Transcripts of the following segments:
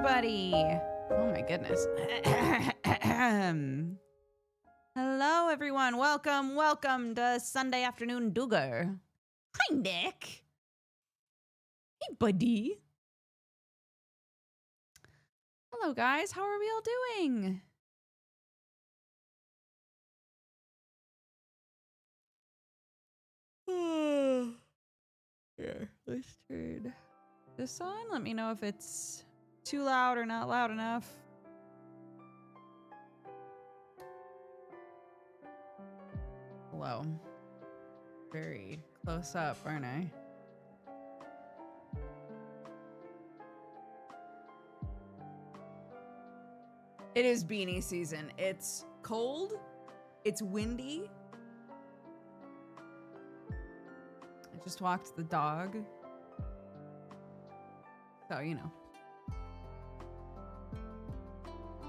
everybody. Oh my goodness. Hello, everyone. Welcome to Sunday Afternoon DOOGER. Hi, Nick. Hey, buddy. Hello, guys. How are we all doing? Here, let's turn this on. Let me know if it's too loud or not loud enough. Hello. Very close up, aren't I? It is beanie season. It's cold. It's windy. I just walked the dog. So, you know.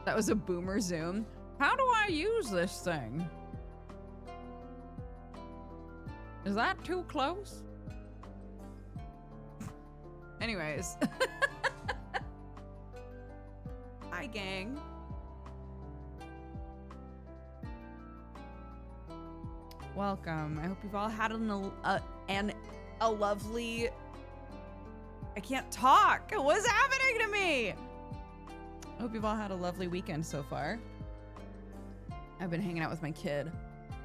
That was a boomer zoom. How do I use this thing? Is that too close? Anyways. Hi, gang. Welcome. I hope you've all had a lovely... I can't talk. What's happening to me? I hope you've all had a lovely weekend so far. I've been hanging out with my kid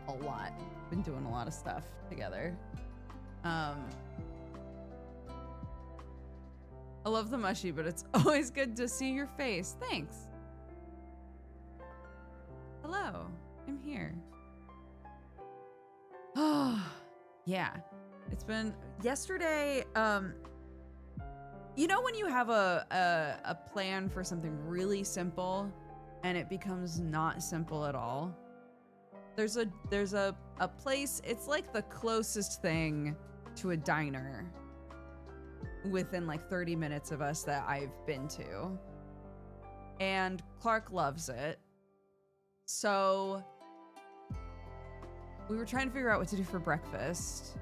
a lot. Been doing a lot of stuff together. I love the mushy, but it's always good to see your face. Thanks. Hello, I'm here. Oh, yeah. It's been yesterday. You know when you have a plan for something really simple and it becomes not simple at all? There's a place, it's like the closest thing to a diner within like 30 minutes of us that I've been to. And Clark loves it. So we were trying to figure out what to do for breakfast.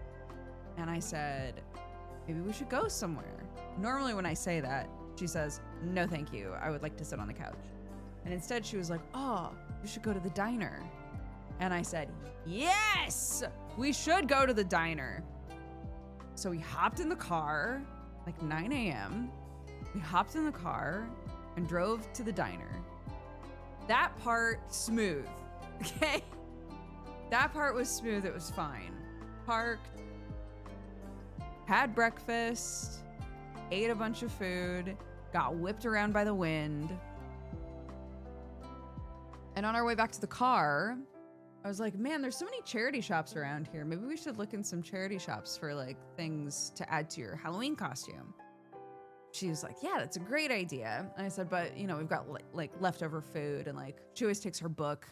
And I said, maybe we should go somewhere. Normally when I say that, she says, no, thank you. I would like to sit on the couch. And instead she was like, oh, you should go to the diner. And I said, yes, we should go to the diner. So we hopped in the car, like 9 a.m. We hopped in the car and drove to the diner. That part, smooth, okay? That part was smooth, it was fine. Parked, had breakfast, ate a bunch of food, got whipped around by the wind. And on our way back to the car, I was like, man, there's so many charity shops around here. Maybe we should look in some charity shops for like things to add to your Halloween costume. She was like, yeah, that's a great idea. And I said, but you know, we've got like leftover food and like, she always takes her book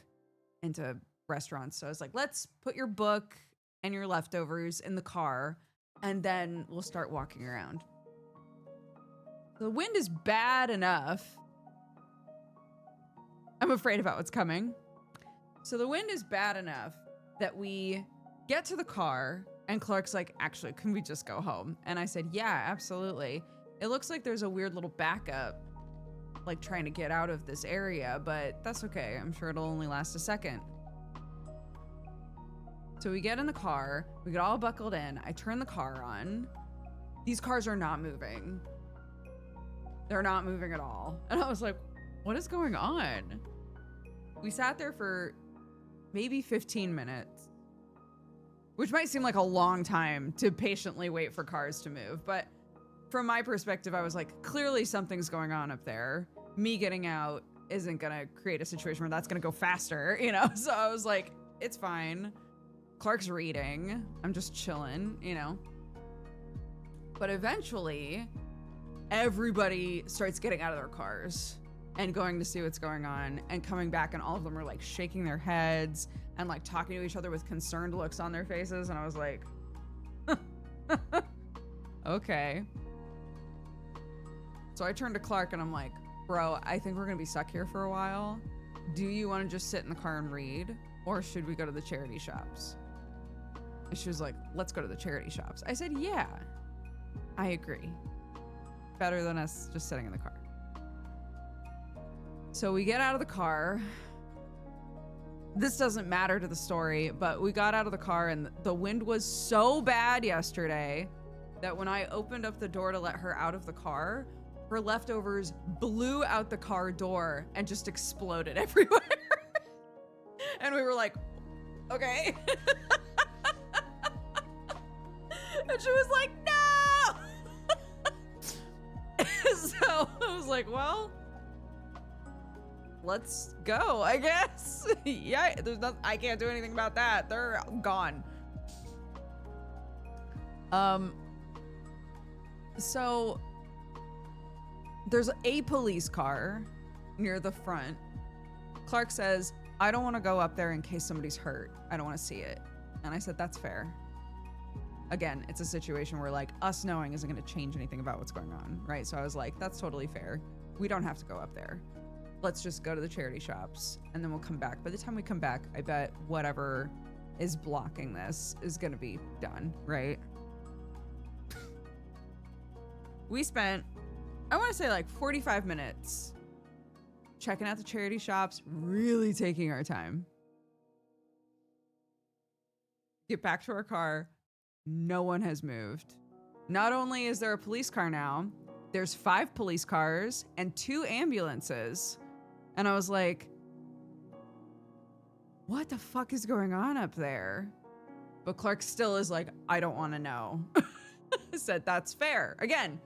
into restaurants. So I was like, let's put your book and your leftovers in the car and then we'll start walking around. The wind is bad enough. I'm afraid about what's coming. So the wind is bad enough that we get to the car and Clark's like, actually, can we just go home? And I said, yeah, absolutely. It looks like there's a weird little backup, like trying to get out of this area, but that's okay. I'm sure it'll only last a second. So we get in the car, we get all buckled in. I turn the car on. These cars are not moving. They're not moving at all. And I was like, what is going on? We sat there for maybe 15 minutes, which might seem like a long time to patiently wait for cars to move. But from my perspective, I was like, clearly something's going on up there. Me getting out isn't gonna create a situation where that's gonna go faster, you know? So I was like, it's fine. Clark's reading. I'm just chilling, you know? But eventually, everybody starts getting out of their cars and going to see what's going on and coming back, and all of them are like shaking their heads and like talking to each other with concerned looks on their faces. And I was like, okay. So I turned to Clark and I'm like, bro, I think we're gonna be stuck here for a while. Do you wanna just sit in the car and read? Or should we go to the charity shops? And she was like, let's go to the charity shops. I said, yeah, I agree. Better than us just sitting in the car. So we get out of the car. This doesn't matter to the story, but we got out of the car and the wind was so bad yesterday that when I opened up the door to let her out of the car, her leftovers blew out the car door and just exploded everywhere. And we were like, okay. And she was like, no. So I was like, well, let's go, I guess. Yeah, there's nothing, I can't do anything about that. They're gone. So there's a police car near the front. Clark says, I don't want to go up there in case somebody's hurt. I don't want to see it. And I said, that's fair. Again, it's a situation where like us knowing isn't going to change anything about what's going on, right? So I was like, that's totally fair. We don't have to go up there. Let's just go to the charity shops and then we'll come back. By the time we come back, I bet whatever is blocking this is going to be done, right? We spent, I want to say like 45 minutes checking out the charity shops, really taking our time. Get back to our car. No one has moved. Not only is there a police car now, there's 5 police cars and 2 ambulances. And I was like, what the fuck is going on up there? But Clark still is like, I don't want to know. I said, that's fair. Again,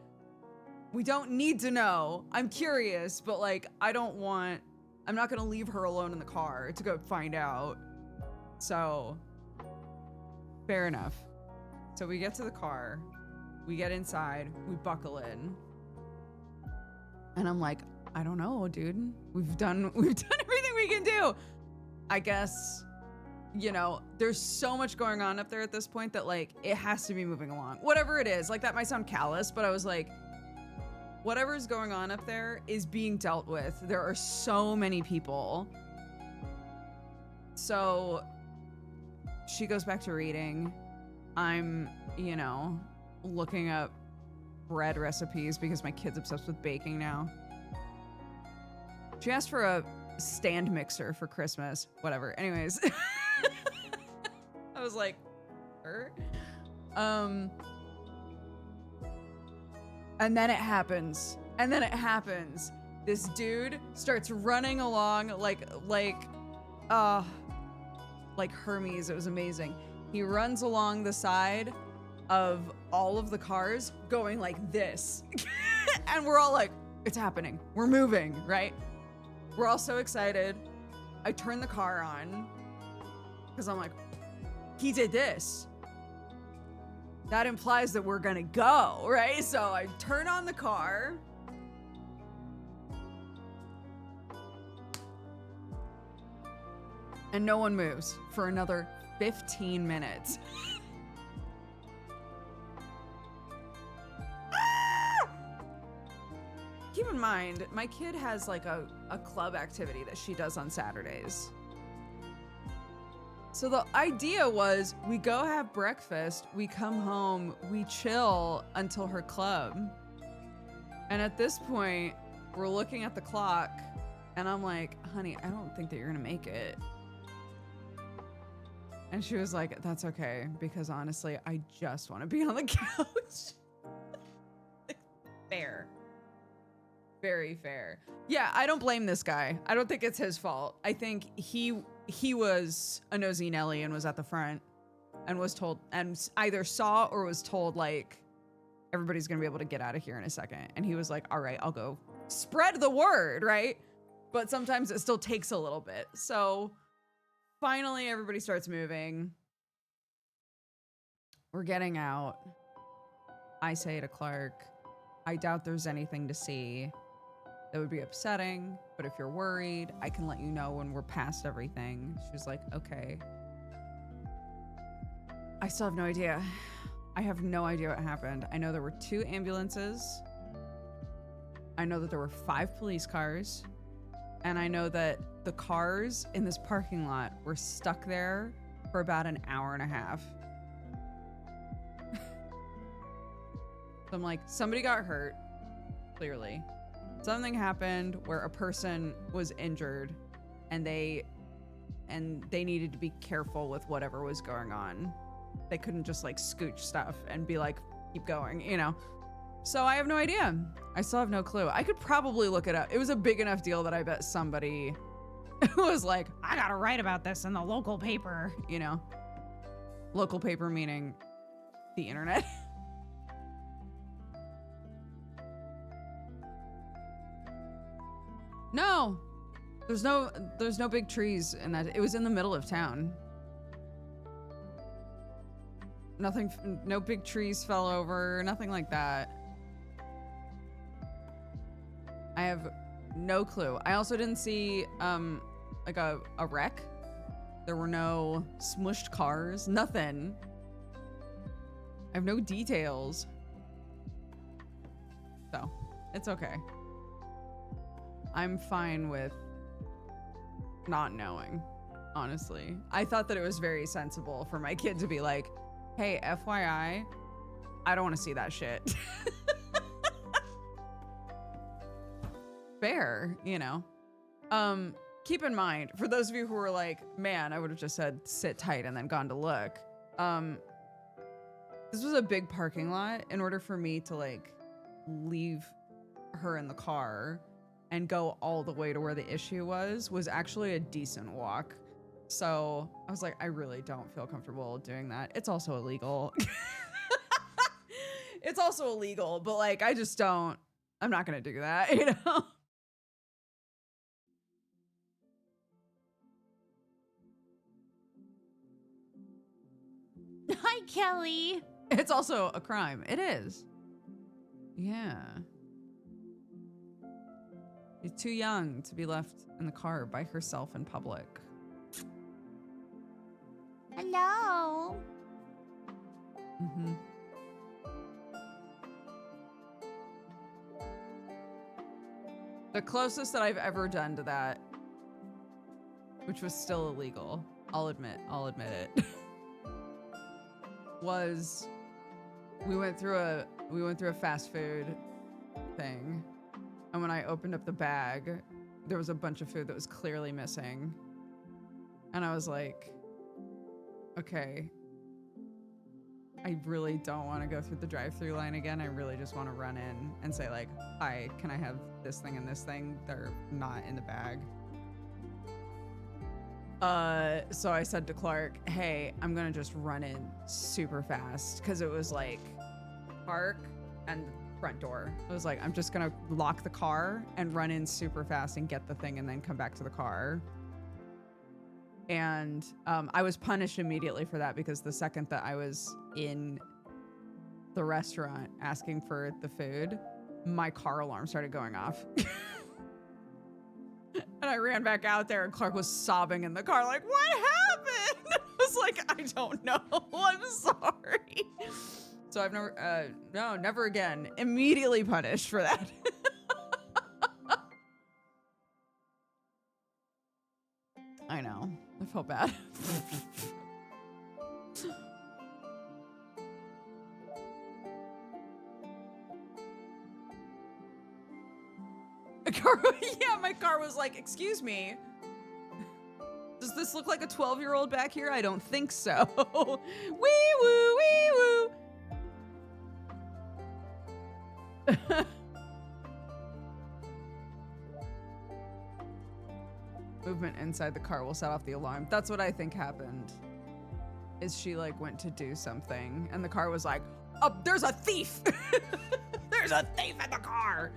we don't need to know. I'm curious, but like, I'm not going to leave her alone in the car to go find out. So, fair enough. So we get to the car, we get inside, we buckle in. And I'm like, I don't know, dude. We've done everything we can do. I guess, you know, there's so much going on up there at this point that like, it has to be moving along. Whatever it is, like that might sound callous, but I was like, whatever's going on up there is being dealt with. There are so many people. So she goes back to reading. I'm, you know, looking up bread recipes because my kid's obsessed with baking now. She asked for a stand mixer for Christmas. Whatever. Anyways. I was like, sure. And then it happens. This dude starts running along like Hermes. It was amazing. He runs along the side of all of the cars going like this. And we're all like, it's happening. We're moving, right? We're all so excited. I turn the car on because I'm like, he did this. That implies that we're gonna go, right? So I turn on the car. And no one moves for another 15 minutes. Keep in mind, my kid has like a club activity that she does on Saturdays. So the idea was we go have breakfast, we come home, we chill until her club. And at this point, we're looking at the clock and I'm like, honey, I don't think that you're gonna make it. And she was like, that's okay, because honestly, I just want to be on the couch. Fair. Very fair. Yeah, I don't blame this guy. I don't think it's his fault. I think he was a nosy Nelly and was at the front and was told, and either saw or was told like, everybody's gonna be able to get out of here in a second. And he was like, all right, I'll go spread the word, right? But sometimes it still takes a little bit. So finally, everybody starts moving. We're getting out. I say to Clark, I doubt there's anything to see. That would be upsetting, but if you're worried, I can let you know when we're past everything. She was like, okay. I still have no idea. I have no idea what happened. I know there were 2 ambulances. I know that there were 5 police cars. And I know that the cars in this parking lot were stuck there for about an hour and a half. So I'm like, somebody got hurt, clearly. Something happened where a person was injured and they needed to be careful with whatever was going on. They couldn't just like scooch stuff and be like, keep going, you know? So I have no idea. I still have no clue. I could probably look it up. It was a big enough deal that I bet somebody was like, I gotta write about this in the local paper, you know? Local paper meaning the internet. No, there's no big trees in that. It was in the middle of town. Nothing, no big trees fell over, nothing like that. I have no clue. I also didn't see like a wreck. There were no smushed cars, nothing. I have no details. So, it's okay. I'm fine with not knowing, honestly. I thought that it was very sensible for my kid to be like, hey, FYI, I don't want to see that shit. Fair, you know. Keep in mind, for those of you who were like, man, I would have just said sit tight and then gone to look. This was a big parking lot. In order for me to like leave her in the car and go all the way to where the issue was actually a decent walk. So I was like, I really don't feel comfortable doing that. It's also illegal. It's also illegal, but like, I just don't, I'm not gonna do that, you know? Hi, Kelly. It's also a crime. It is. Yeah. She's too young to be left in the car by herself in public. Hello. Mm-hmm. The closest that I've ever done to that, which was still illegal, I'll admit it, was we went through a fast food thing, and when I opened up the bag, there was a bunch of food that was clearly missing, and I was like, okay, I really don't want to go through the drive-through line again. I really just want to run in and say like, hi, can I have this thing and this thing? They're not in the bag. So I said to Clark, hey, I'm gonna just run in super fast, because it was like park and front door. I was like, I'm just gonna lock the car and run in super fast and get the thing and then come back to the car. And I was punished immediately for that, because the second that I was in the restaurant asking for the food, my car alarm started going off. And I ran back out there and Clark was sobbing in the car like, what happened? I was like, I don't know. I'm sorry. So I've never again. Immediately punished for that. I know. I felt bad. Yeah, my car was like, excuse me. Does this look like a 12-year-old back here? I don't think so. Wee woo, wee woo. Movement inside the car will set off the alarm. That's what I think happened. Is she like went to do something and the car was like, oh, there's a thief. There's a thief in the car.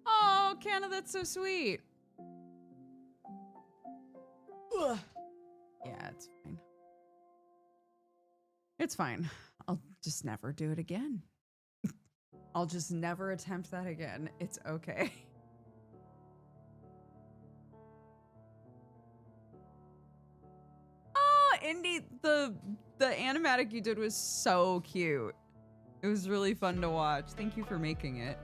Oh, Canna, that's so sweet. Ugh. Yeah, it's fine. It's fine. I'll just never do it again. I'll just never attempt that again. It's okay. Oh, Indy, the animatic you did was so cute. It was really fun to watch. Thank you for making it.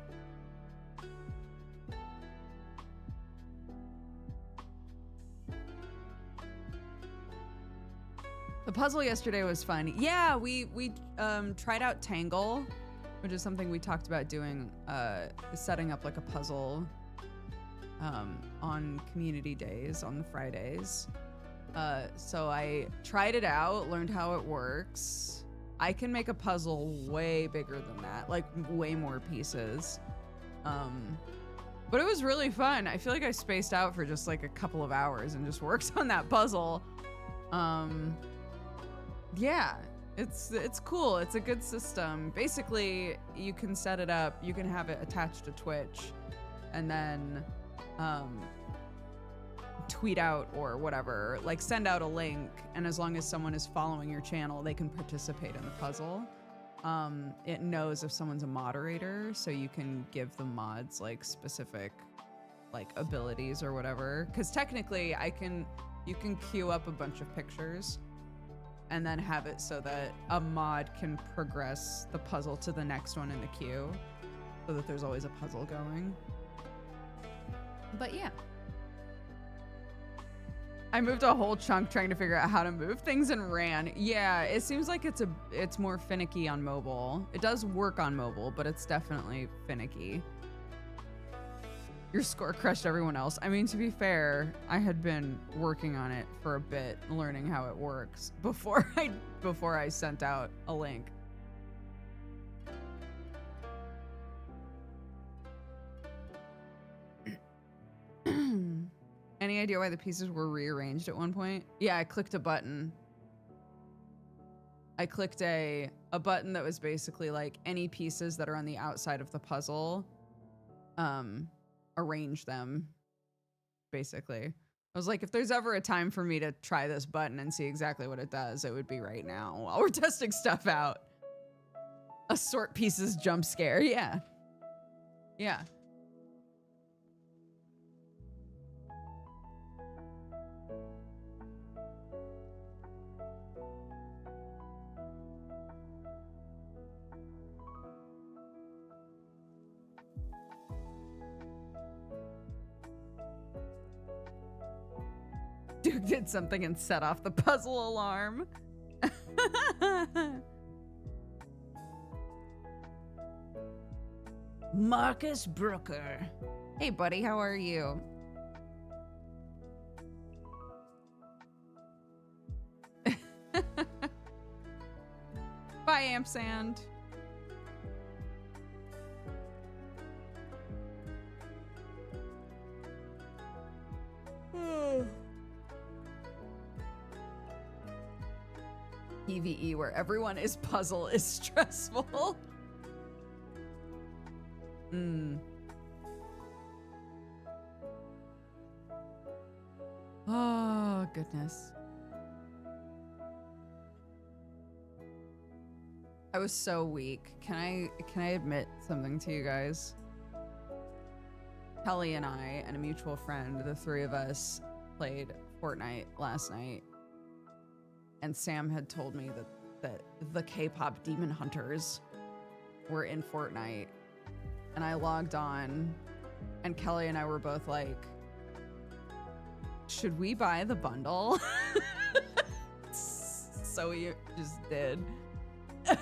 The puzzle yesterday was fun. Yeah, we tried out Tangle, which is something we talked about doing, setting up like a puzzle on community days, on the Fridays. So I tried it out, learned how it works. I can make a puzzle way bigger than that, like way more pieces. But it was really fun. I feel like I spaced out for just like a couple of hours and just worked on that puzzle. Yeah, it's cool. It's a good system. Basically, you can set it up, you can have it attached to Twitch, and then tweet out or whatever, like send out a link, and as long as someone is following your channel, they can participate in the puzzle. It knows if someone's a moderator, so you can give the mods like specific like abilities or whatever. Because technically you can queue up a bunch of pictures and then have it so that a mod can progress the puzzle to the next one in the queue, so that there's always a puzzle going. But yeah. I moved a whole chunk trying to figure out how to move things and ran. Yeah, it seems like it's more finicky on mobile. It does work on mobile, but it's definitely finicky. Your score crushed everyone else. I mean, to be fair, I had been working on it for a bit, learning how it works before I sent out a link. Any idea why the pieces were rearranged at one point? Yeah, I clicked a button. I clicked a button that was basically like any pieces that are on the outside of the puzzle, arrange them, basically. I was like, if there's ever a time for me to try this button and see exactly what it does, it would be right now while we're testing stuff out. Assort pieces jump scare, yeah. Yeah. Duke did something and set off the puzzle alarm. Marcus Brooker. Hey, buddy, how are you? Bye, Ampersand. PvE where everyone is puzzle is stressful. Oh, goodness. I was so weak. Can I admit something to you guys? Kelly and I and a mutual friend, the three of us, played Fortnite last night. And Sam had told me that the K-pop demon hunters were in Fortnite. And I logged on, and Kelly and I were both like, should we buy the bundle? So we just did. So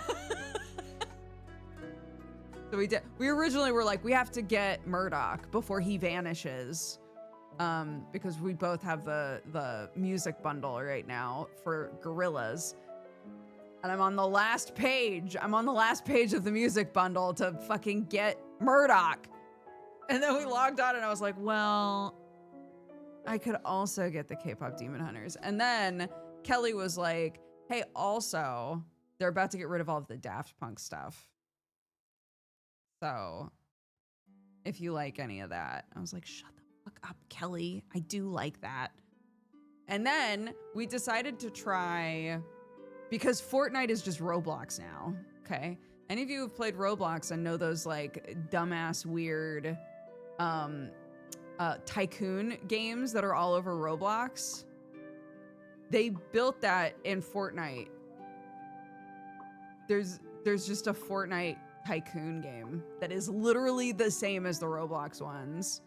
we did. We originally were like, we have to get Murdoch before he vanishes. Because we both have the music bundle right now for Gorillas. And I'm on the last page. I'm on the last page of the music bundle to fucking get Murdoch. And then we logged on and I was like, well, I could also get the K-pop Demon Hunters. And then Kelly was like, hey, also, they're about to get rid of all of the Daft Punk stuff. So if you like any of that, I was like, shut the fuck up, Kelly. I do like that. And then we decided to try, because Fortnite is just Roblox now, okay? Any of you who've played Roblox and know those like dumbass weird tycoon games that are all over Roblox? They built that in Fortnite. There's just a Fortnite tycoon game that is literally the same as the Roblox ones.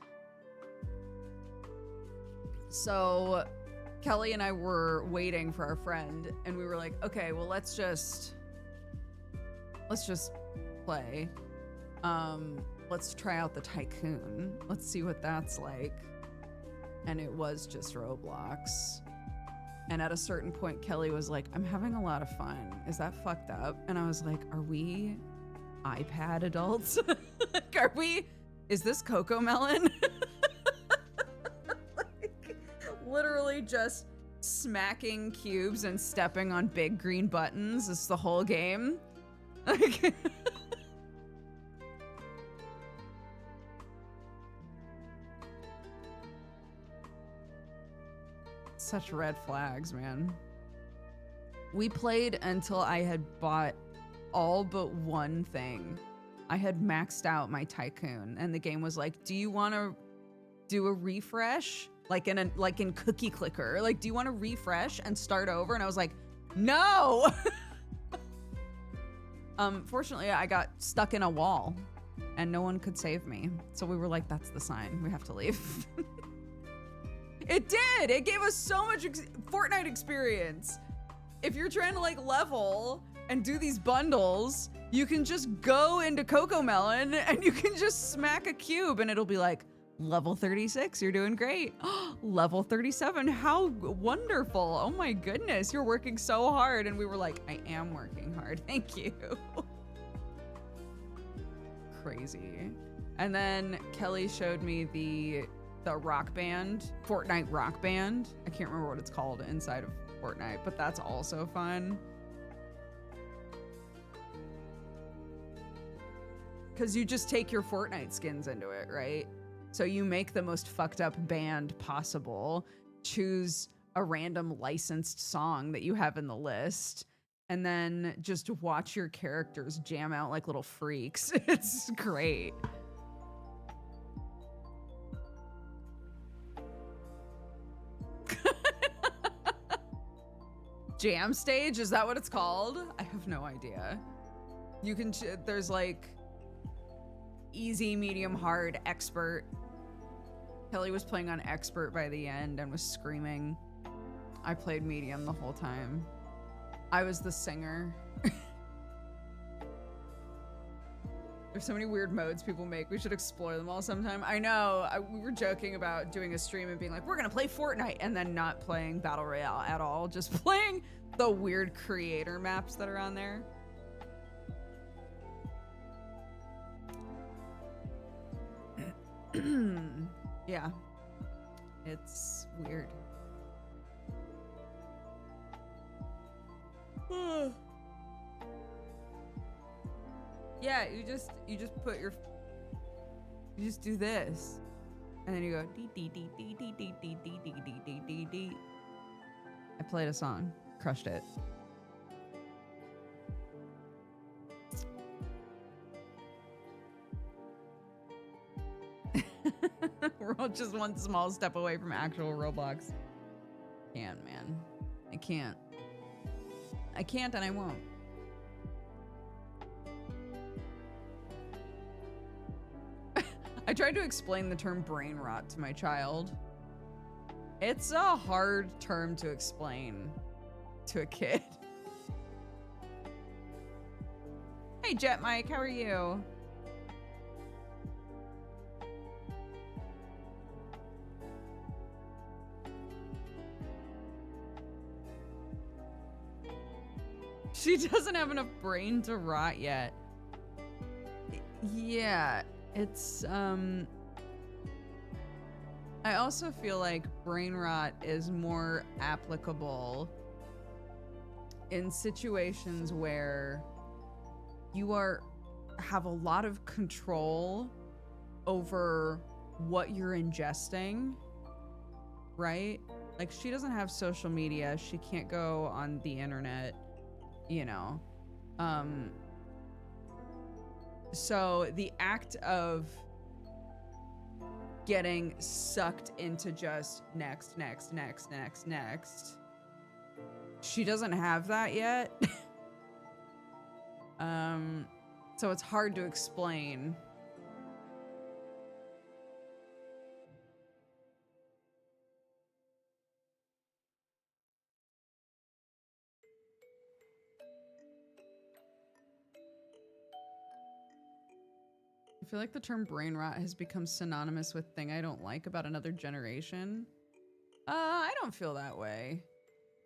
So Kelly and I were waiting for our friend, and we were like, okay, well, let's just play. Let's try out the Tycoon. Let's see what that's like. And it was just Roblox. And at a certain point, Kelly was like, I'm having a lot of fun. Is that fucked up? And I was like, are we iPad adults? Like, is this Coco Melon? Like, literally just smacking cubes and stepping on big green buttons is the whole game. Like, such red flags, man. We played until I had bought all but one thing. I had maxed out my Tycoon, and the game was like, do you want to do a refresh? Like in Cookie Clicker. Like, do you want to refresh and start over? And I was like, no! Fortunately, I got stuck in a wall, and no one could save me. So we were like, that's the sign. We have to leave. It did! It gave us so much Fortnite experience. If you're trying to like level and do these bundles, you can just go into Coco Melon and you can just smack a cube and it'll be like, level 36, you're doing great. Level 37, how wonderful. Oh my goodness, you're working so hard. And we were like, I am working hard, thank you. Crazy. And then Kelly showed me the rock band, Fortnite rock band. I can't remember what it's called inside of Fortnite, but that's also fun. Because you just take your Fortnite skins into it, right? So you make the most fucked up band possible, choose a random licensed song that you have in the list, and then just watch your characters jam out like little freaks. It's great. Jam stage, is that what it's called? I have no idea. You can, there's like easy, medium, hard, expert. Kelly was playing on expert by the end and was screaming. I played medium the whole time. I was the singer. There's so many weird modes people make. We should explore them all sometime. I know, we were joking about doing a stream and being like, we're gonna play Fortnite, and then not playing Battle Royale at all. Just playing the weird creator maps that are on there. Yeah, it's weird. Yeah, you just put your, you just do this, and then you go dee dee dee dee dee dee dee dee dee dee dee dee dee. I played a song, crushed it. We're all just one small step away from actual Roblox. Can't, man. I can't. I can't, and I won't. I tried to explain the term brain rot to my child. It's a hard term to explain to a kid. Hey, Jet Mike, how are you? She doesn't have enough brain to rot yet. Yeah, it's, I also feel like brain rot is more applicable in situations where you have a lot of control over what you're ingesting, right? Like, she doesn't have social media. She can't go on the internet, you know. So the act of getting sucked into just next, she doesn't have that yet. So it's hard to explain. I feel like the term brain rot has become synonymous with thing I don't like about another generation. I don't feel that way.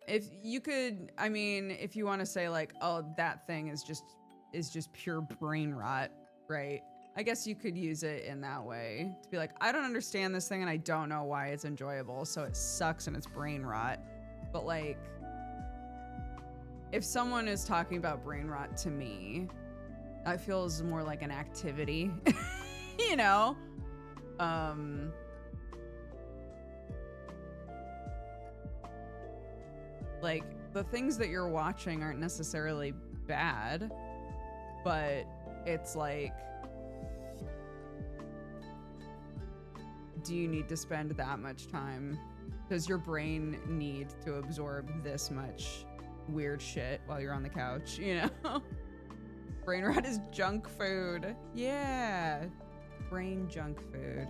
If you could, I mean, if you want to say like, oh, that thing is just pure brain rot, right? I guess you could use it in that way to be like, I don't understand this thing and I don't know why it's enjoyable, so it sucks and it's brain rot. But like, if someone is talking about brain rot to me, that feels more like an activity, you know? Like, the things that you're watching aren't necessarily bad, but it's like, do you need to spend that much time? Does your brain need to absorb this much weird shit while you're on the couch, you know? Brain rot is junk food. Yeah. Brain junk food.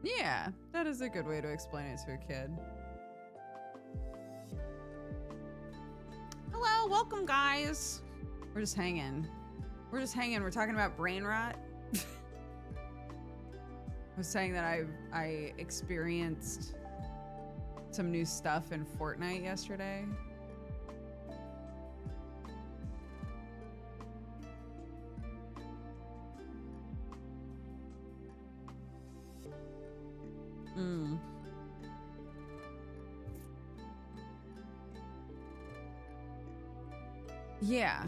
Yeah, that is a good way to explain it to a kid. Hello, welcome guys. We're just hanging. We're just hanging. We're talking about brain rot. I was saying that I experienced some new stuff in Fortnite yesterday. Yeah.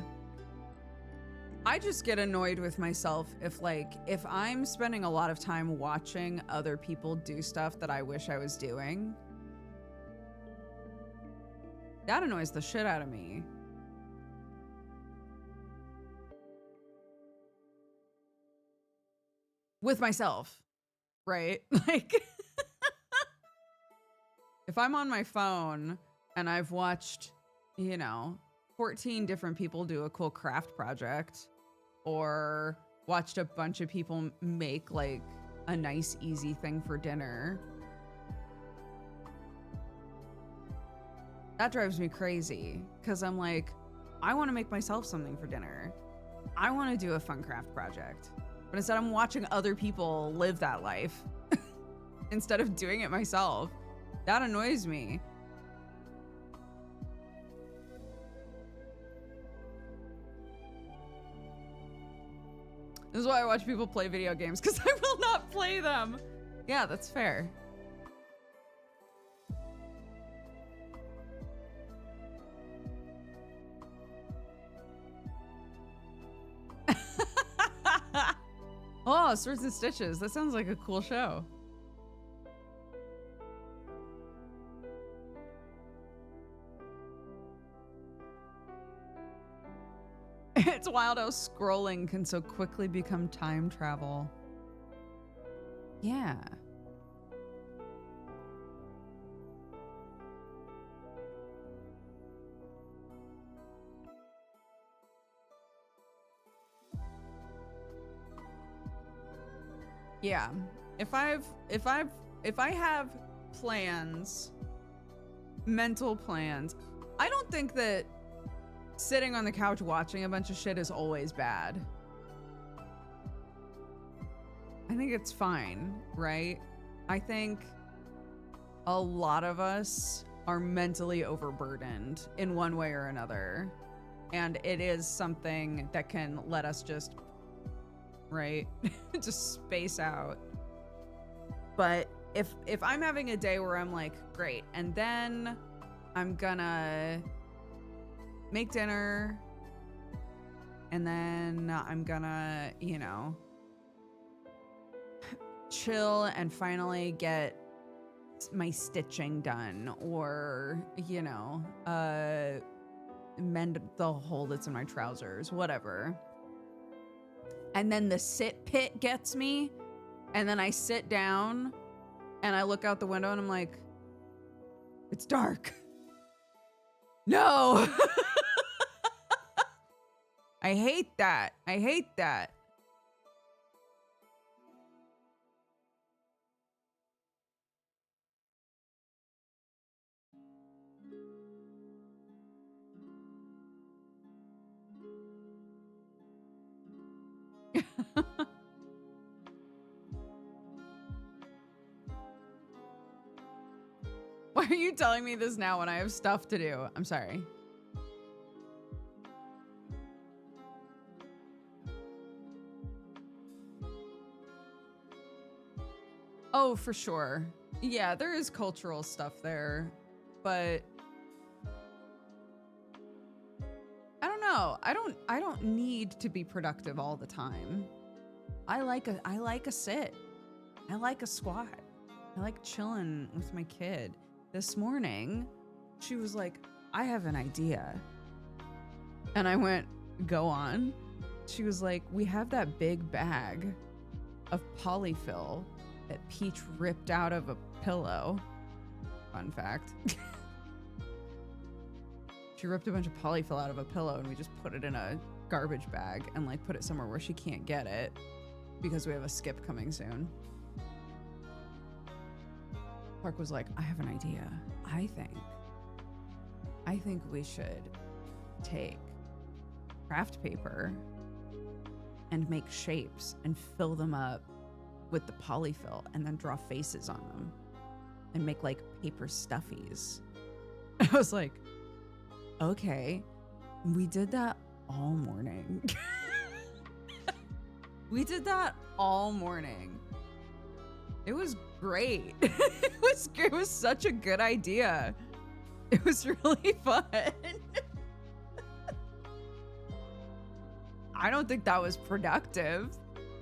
I just get annoyed with myself if I'm spending a lot of time watching other people do stuff that I wish I was doing. That annoys the shit out of me. With myself, right? Like, if I'm on my phone and I've watched, you know, 14 different people do a cool craft project, or watched a bunch of people make like a nice easy thing for dinner, that drives me crazy, because I'm like, I want to make myself something for dinner. I want to do a fun craft project, but instead I'm watching other people live that life instead of doing it myself. That annoys me. This is why I watch people play video games, because I will not play them. Yeah, that's fair. Oh, Swords and Stitches. That sounds like a cool show. It's wild how scrolling can so quickly become time travel. Yeah. Yeah. If I have plans, mental plans, I don't think that sitting on the couch watching a bunch of shit is always bad. I think it's fine, right? I think a lot of us are mentally overburdened in one way or another. And it is something that can let us just, right? Just space out. But if I'm having a day where I'm like, great, and then I'm gonna make dinner, and then I'm gonna, you know, chill and finally get my stitching done, or, you know, mend the hole that's in my trousers, whatever. And then the sit pit gets me, And then I sit down and I look out the window and I'm like, it's dark. No. I hate that. I hate that. Why are you telling me this now when I have stuff to do? I'm sorry. Oh, for sure. Yeah, there is cultural stuff there, but I don't know. I don't need to be productive all the time. I like a sit. I like a squat. I like chilling with my kid. This morning, she was like, I have an idea. And I went, go on. She was like, we have that big bag of polyfill that Peach ripped out of a pillow. Fun fact. She ripped a bunch of polyfill out of a pillow and we just put it in a garbage bag and like put it somewhere where she can't get it because we have a skip coming soon. Park was like, I have an idea. I think we should take craft paper and make shapes and fill them up with the polyfill and then draw faces on them and make like paper stuffies. I was like, okay. We did that all morning. We did that all morning. It was great. It was such a good idea. It was really fun. I don't think that was productive.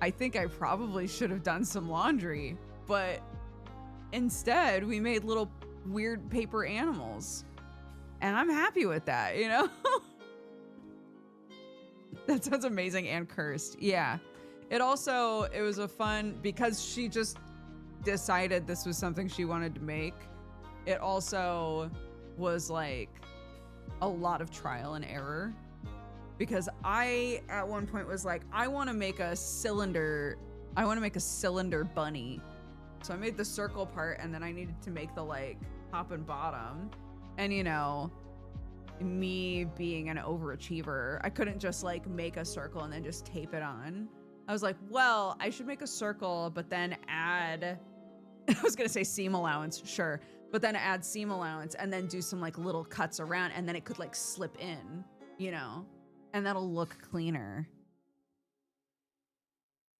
I think I probably should have done some laundry, but instead we made little weird paper animals. And I'm happy with that, you know? That sounds amazing and cursed. Yeah. It was a fun, because she just decided this was something she wanted to make. It also was like a lot of trial and error, because I at one point was like, I want to make a cylinder bunny. So I made the circle part and then I needed to make the like top and bottom. And you know, me being an overachiever, I couldn't just like make a circle and then just tape it on. I was like, well, I should make a circle, but then add, I was gonna say seam allowance, sure. But then add seam allowance and then do some like little cuts around and then it could like slip in, you know, and that'll look cleaner.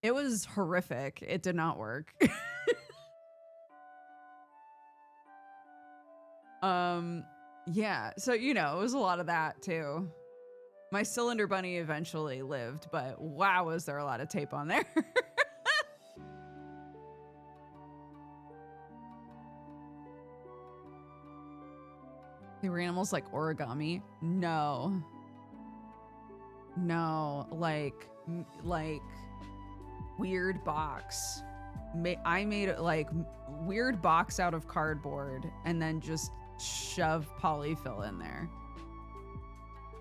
It was horrific. It did not work. Yeah, so, you know, it was a lot of that too. My cylinder bunny eventually lived, but wow, was there a lot of tape on there. They were animals like origami? No. No, like weird box. I made like weird box out of cardboard and then just shove polyfill in there.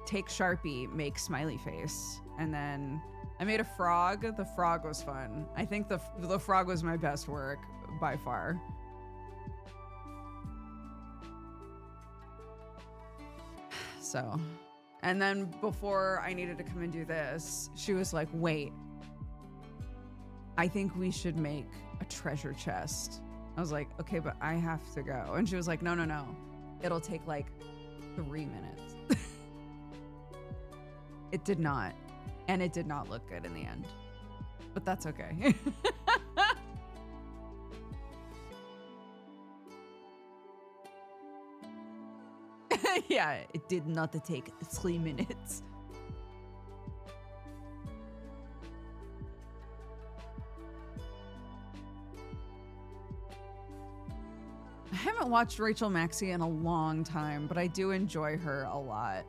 Take Sharpie, make smiley face. And then I made a frog. The frog was fun. I think the frog was my best work by far. So, and then before I needed to come and do this, she was like, wait, I think we should make a treasure chest. I was like, okay, but I have to go. And she was like, no. It'll take like 3 minutes. It did not. And it did not look good in the end. But that's okay. Yeah, it did not take 3 minutes. I haven't watched Rachel Maxey in a long time, but I do enjoy her a lot.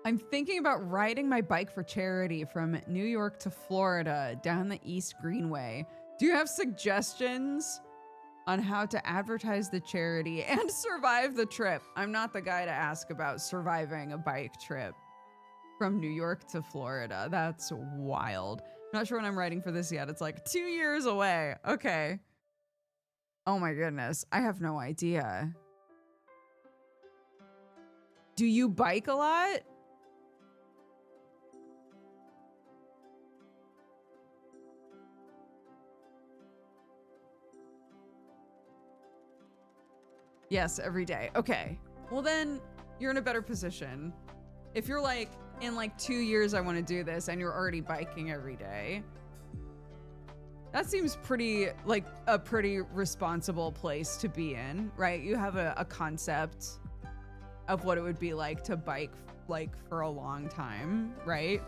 I'm thinking about riding my bike for charity from New York to Florida down the East Greenway. Do you have suggestions on how to advertise the charity and survive the trip? I'm not the guy to ask about surviving a bike trip from New York to Florida. That's wild. I'm not sure when I'm writing for this yet. It's like 2 years away. Okay. Oh my goodness. I have no idea. Do you bike a lot? Yes, every day. Okay. Well, then you're in a better position. If you're like, in like 2 years, I want to do this, and you're already biking every day, that seems pretty, like a pretty responsible place to be in, right? You have a concept of what it would be like to bike like for a long time, right?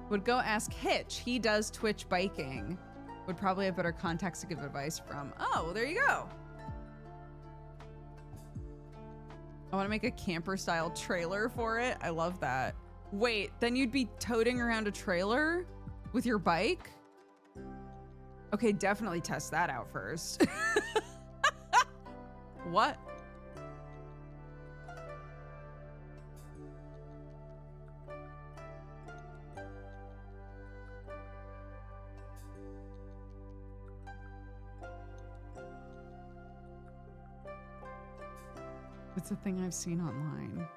Would go ask Hitch. He does Twitch biking. Would probably have better contacts to give advice from. Oh, well, there you go. I want to make a camper style trailer for it. I love that. Wait, then you'd be toting around a trailer with your bike? Okay, definitely test that out first. What? It's a thing I've seen online.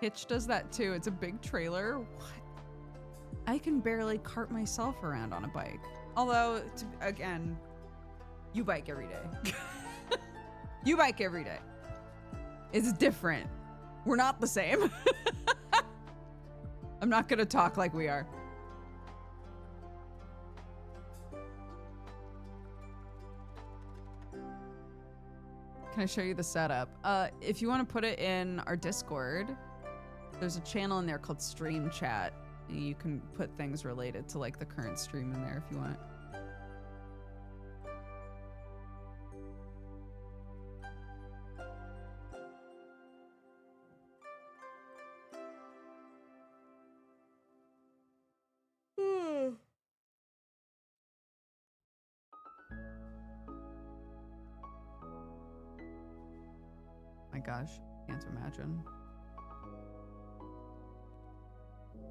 Hitch does that too. It's a big trailer. What? I can barely cart myself around on a bike. Although, again, you bike every day. You bike every day. It's different. We're not the same. I'm not gonna talk like we are. Can I show you the setup? If you want to put it in our Discord, there's a channel in there called Stream Chat. And you can put things related to like the current stream in there if you want. My gosh, can't imagine.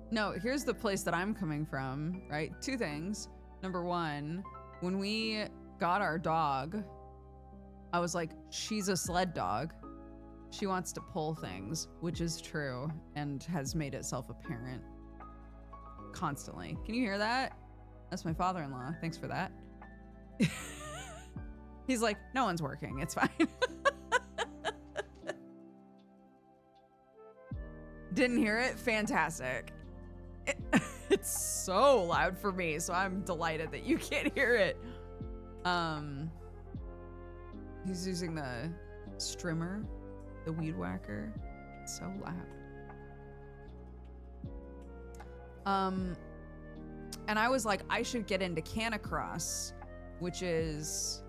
No, here's the place that I'm coming from, right? Two things. Number one, when we got our dog, I was like, she's a sled dog. She wants to pull things, which is true and has made itself apparent constantly. Can you hear that? That's my father-in-law. Thanks for that. He's like, no one's working. It's fine. Didn't hear it? Fantastic. It's so loud for me, so I'm delighted that you can't hear it. He's using the strimmer, the weed whacker. It's so loud. And I was like, I should get into Canicross, which is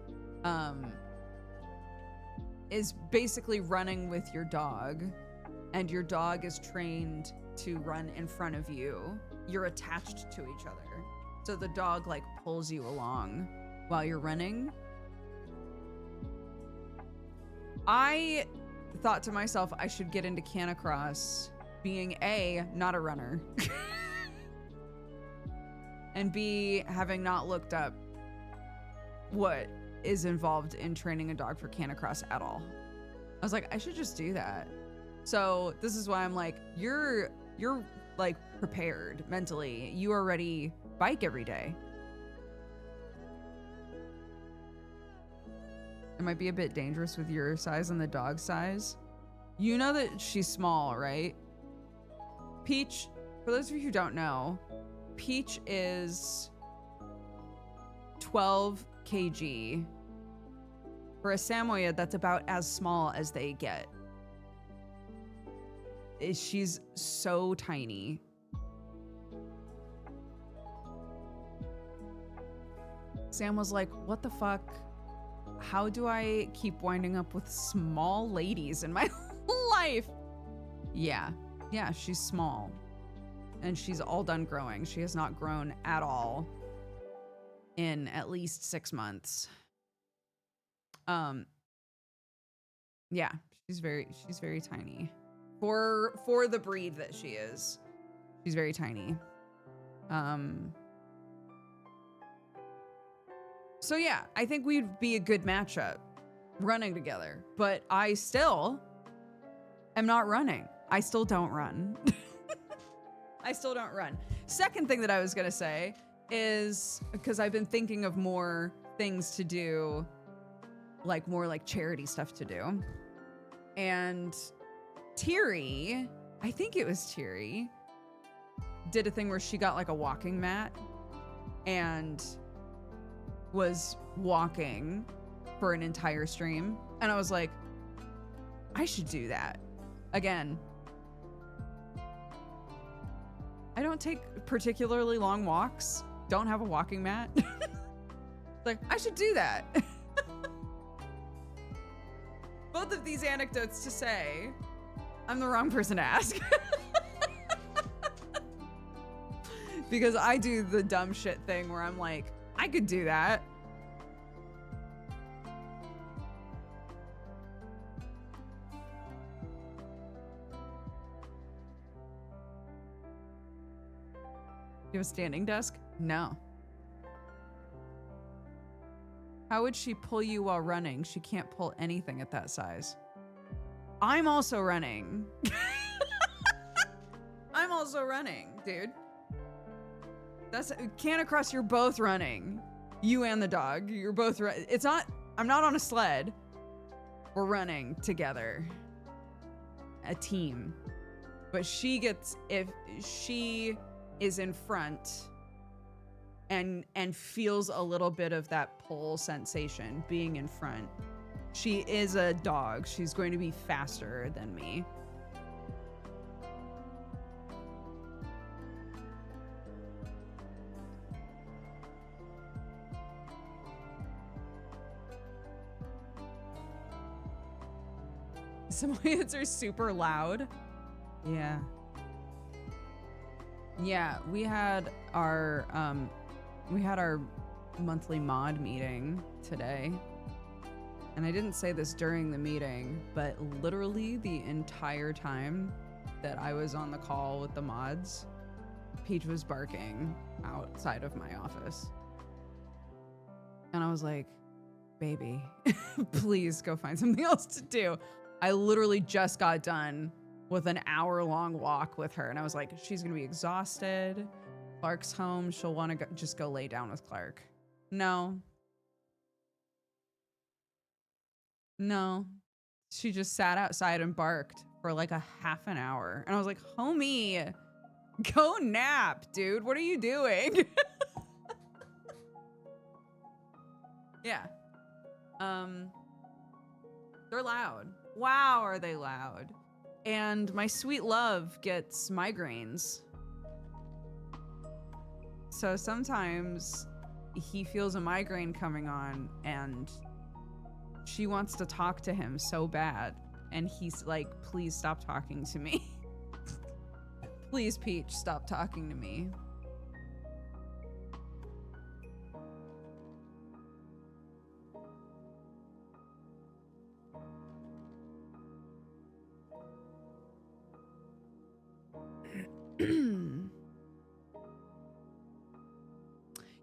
basically running with your dog, and your dog is trained to run in front of you. You're attached to each other. So the dog like pulls you along while you're running. I thought to myself, I should get into Canicross, being A, not a runner, and B, having not looked up what is involved in training a dog for Canicross at all. I was like, I should just do that. So this is why I'm like, you're like prepared mentally. You already bike every day. It might be a bit dangerous with your size and the dog's size. You know that she's small, right? Peach, for those of you who don't know, Peach is 12 kg. For a Samoyed, that's about as small as they get. She's so tiny. Sam was like, what the fuck? How do I keep winding up with small ladies in my life? Yeah, she's small. And she's all done growing. She has not grown at all in at least 6 months. Yeah, she's very tiny. For the breed that she is. She's very tiny. So yeah, I think we'd be a good matchup running together, but I still am not running. I still don't run. I still don't run. Second thing that I was gonna say is, because I've been thinking of more things to do, like more like charity stuff to do. And Teary, I think it was Teary, did a thing where she got like a walking mat and was walking for an entire stream. And I was like, I should do that. Again, I don't take particularly long walks, don't have a walking mat. Like, I should do that. Both of these anecdotes to say, I'm the wrong person to ask. Because I do the dumb shit thing where I'm like, I could do that. You have a standing desk? No. How would she pull you while running? She can't pull anything at that size. I'm also running. I'm also running, dude. That's Canicross, you're both running. You and the dog, you're both it's not, I'm not on a sled. We're running together. A team. But she gets, if she is in front and feels a little bit of that pull sensation being in front, she is a dog. She's going to be faster than me. Some hits are super loud. Yeah. Yeah, we had our monthly mod meeting today. And I didn't say this during the meeting, but literally the entire time that I was on the call with the mods, Peach was barking outside of my office. And I was like, baby, please go find something else to do. I literally just got done with an hour-long walk with her, and I was like, she's gonna be exhausted. Clark's home. She'll want to just go lay down with Clark. No. No. She just sat outside and barked for like a half an hour. And I was like, homie, go nap, dude. What are you doing? Yeah. They're loud. Wow, are they loud. And my sweet love gets migraines. So sometimes he feels a migraine coming on and she wants to talk to him so bad. And he's like, please stop talking to me. Please, Peach, stop talking to me.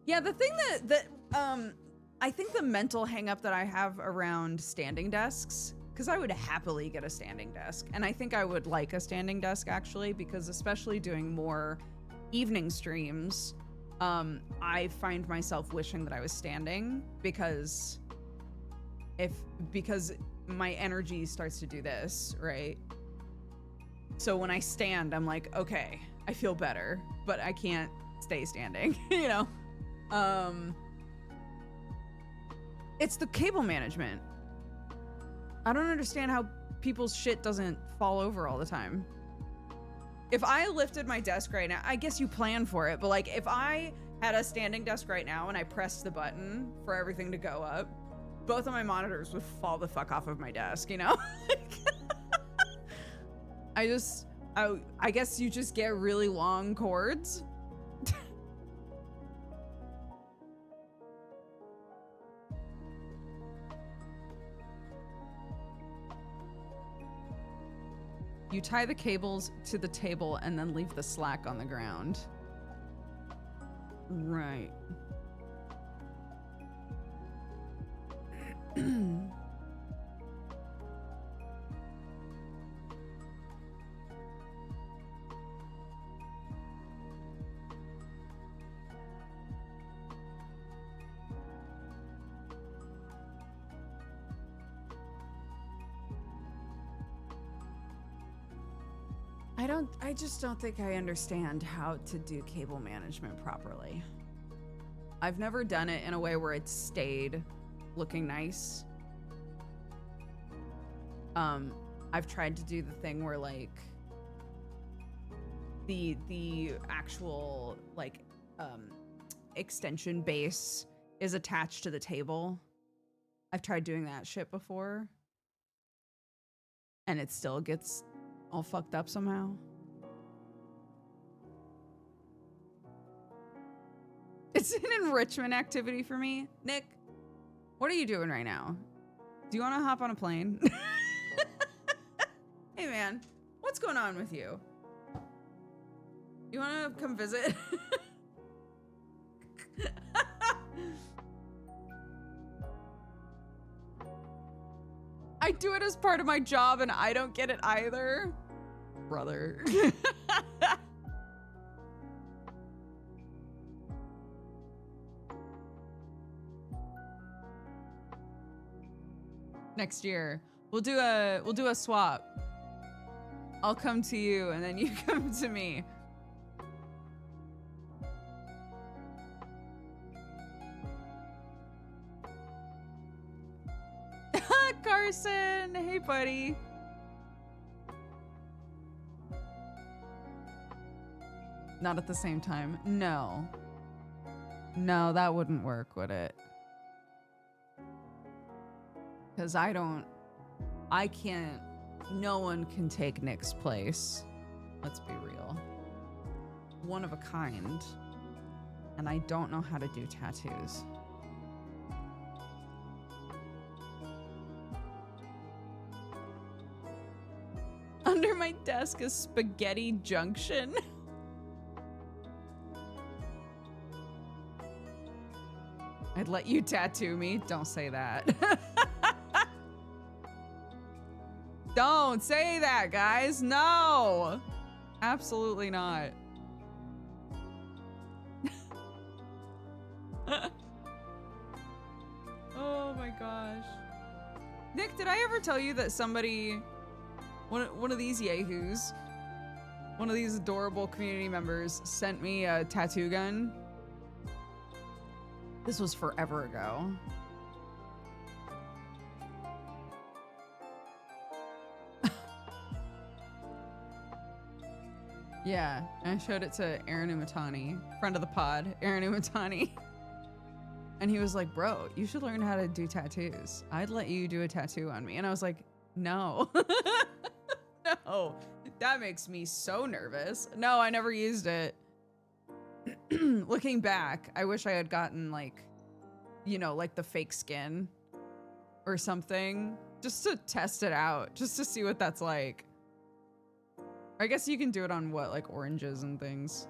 Yeah, the thing that I think the mental hang up that I have around standing desks, because I would happily get a standing desk, and I think I would like a standing desk actually, because especially doing more evening streams, I find myself wishing that I was standing because my energy starts to do this, right? So when I stand, I'm like, okay, I feel better, but I can't stay standing, you know? It's the cable management. I don't understand how people's shit doesn't fall over all the time. if I lifted my desk right now, I guess you plan for it, but like if I had a standing desk right now and I pressed the button for everything to go up, both of my monitors would fall the fuck off of my desk, you know? I guess you just get really long cords. You tie the cables to the table and then leave the slack on the ground. Right. I just don't think I understand how to do cable management properly. I've never done it in a way where it stayed looking nice. I've tried to do the thing where like the actual like extension base is attached to the table. I've tried doing that shit before, and it still gets all fucked up somehow. It's an enrichment activity for me. Nick, what are you doing right now? Do you want to hop on a plane? Hey man, what's going on with you? You want to come visit? I do it as part of my job and I don't get it either. Brother. Next year, we'll do a swap. I'll come to you and then you come to me. Carson, hey buddy. Not at the same time. No. No, that wouldn't work, would it? Because I can't, no one can take Nick's place. Let's be real. One of a kind. And I don't know how to do tattoos. Under my desk is Spaghetti Junction. I'd let you tattoo me. Don't say that. Don't say that, guys. No. Absolutely not. Oh my gosh. Nick, did I ever tell you that somebody, one of these yahoos, one of these adorable community members sent me a tattoo gun? This was forever ago. Yeah, and I showed it to Aaron Umatani, friend of the pod, Aaron Umatani. And he was like, bro, you should learn how to do tattoos. I'd let you do a tattoo on me. And I was like, no. No, that makes me so nervous. No, I never used it. Looking back, I wish I had gotten like, you know, like the fake skin or something, just to test it out, just to see what that's like. I guess you can do it on what, like oranges and things.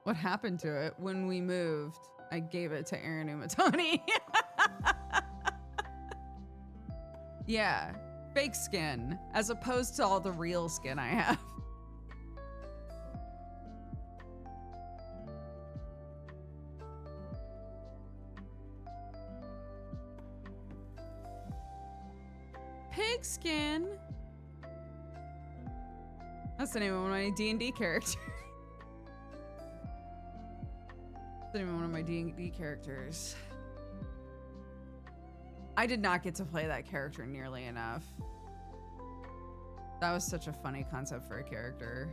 What happened to it? When we moved, I gave it to Aaron Umatani. Yeah, fake skin, as opposed to all the real skin I have. Pig skin. That's the name of my D&D character. the name of one of my D&D characters. I did not get to play that character nearly enough. That was such a funny concept for a character.